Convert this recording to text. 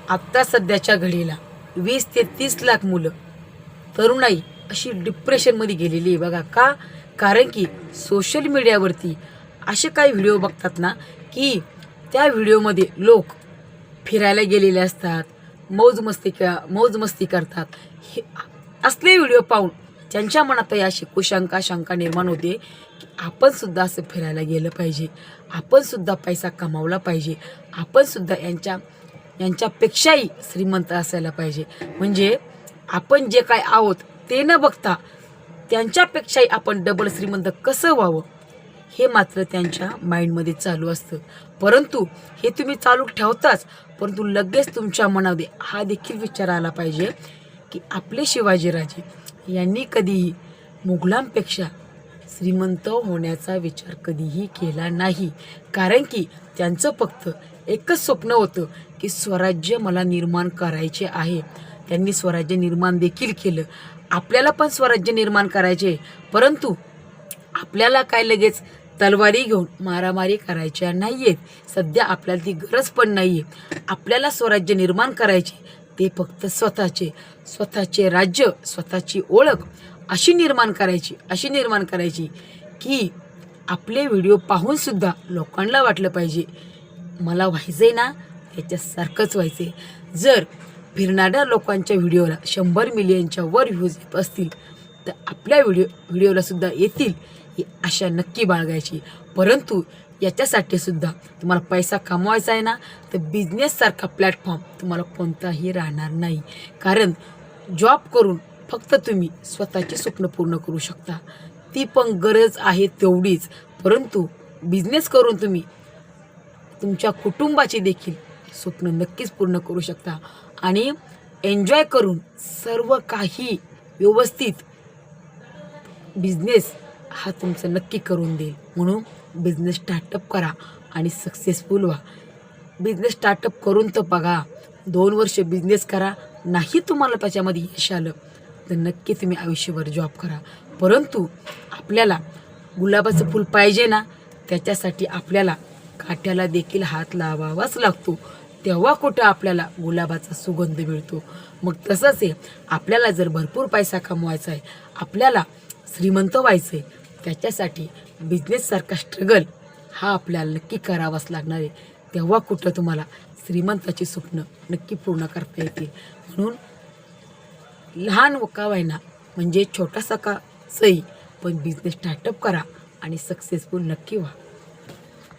आत्ता सध्याच्या घडीला 20 ते 30 लाख मुलं तरुणाई अशी डिप्रेशनमध्ये गेलेली आहे बघा. का? कारण की सोशल मीडियावरती असे काही व्हिडिओ बघतात ना की त्या व्हिडिओमध्ये लोक फिरायला गेलेले असतात, मौज मस्ती करतात. हे असले व्हिडिओ पाहून त्यांच्या मनातही अशी कुशंका शंका निर्माण होते की आपण सुद्धा असं फिरायला गेलं पाहिजे, आपण सुद्धा पैसा कमावला पाहिजे, आपण सुद्धा यांच्यापेक्षाही श्रीमंत असायला पाहिजे. म्हणजे आपण जे काय आहोत ते न बघता त्यांच्यापेक्षाही आपण डबल श्रीमंत कसं व्हावं हे मात्र त्यांच्या माइंडमध्ये चालू असतं. परंतु हे तुम्ही चालू ठेवताच, परंतु लगेच तुमच्या मनामध्ये हा देखील विचार आला पाहिजे की आपले शिवाजीराजे यांनी कधीही मुघलांपेक्षा श्रीमंत होण्याचा विचार कधीही केला नाही. कारण की त्यांचं फक्त एकच स्वप्न होतं की स्वराज्य मला निर्माण करायचे आहे. त्यांनी स्वराज्य निर्माण देखील केलं. आपल्याला पण स्वराज्य निर्माण करायचे, परंतु आपल्याला काय लगेच तलवारी घेऊन मारामारी करायच्या नाही आहेत. सध्या आपल्याला ती गरज पण नाही आहे. आपल्याला स्वराज्य निर्माण करायचे ते फक्त स्वतःचे राज्य, स्वतःची ओळख अशी निर्माण करायची की आपले व्हिडिओ पाहूनसुद्धा लोकांना वाटलं पाहिजे मला व्हायचं आहे ना त्याच्यासारखंच व्हायचं आहे. जर फिरणाऱ्या लोकांच्या व्हिडिओला 100 मिलियनच्या वर व्ह्यूज येत असतील तर आपल्या व्हिडिओला सुद्धा येतील ही आशा नक्की बाळगायची. परंतु याच्यासाठी सुद्धा तुम्हाला पैसा कमवायचा आहे ना तर बिझनेससारखा प्लॅटफॉर्म तुम्हाला कोणताही राहणार नाही. कारण जॉब करून फक्त तुम्ही स्वतःची स्वप्न पूर्ण करू शकता, ती पण गरज आहे तेवढीच. परंतु बिझनेस करून तुम्ही तुमच्या कुटुंबाची देखील स्वप्न नक्कीच पूर्ण करू शकता आणि एन्जॉय करून सर्व काही व्यवस्थित बिझनेस हा तुमचं नक्की करून देईल. म्हणून बिझनेस स्टार्टअप करा आणि सक्सेसफुल व्हा. बिझनेस स्टार्टअप करून तर बघा, 2 वर्ष बिझनेस करा, नाही तुम्हाला त्याच्यामध्ये यश आलं तर नक्की तुम्ही आयुष्यभर जॉब करा. परंतु आपल्याला गुलाबाचं फूल पाहिजे ना, त्याच्यासाठी आपल्याला काट्याला देखील हात लावावाच लागतो, तेव्हा कुठं आपल्याला गुलाबाचा सुगंध मिळतो. मग तसंच आहे, आपल्याला जर भरपूर पैसा कमवायचा आहे, आपल्याला श्रीमंत व्हायचं आहे, त्याच्यासाठी बिझनेससारखा स्ट्रगल हा आपल्याला नक्की करावाच लागणार आहे. तेव्हा कुठं तुम्हाला श्रीमंताची स्वप्न नक्की पूर्ण करता येतील. म्हणून लहान का व्हायना, म्हणजे छोटासा का सही, पण बिझनेस स्टार्टअप करा आणि सक्सेसफुल नक्की व्हा.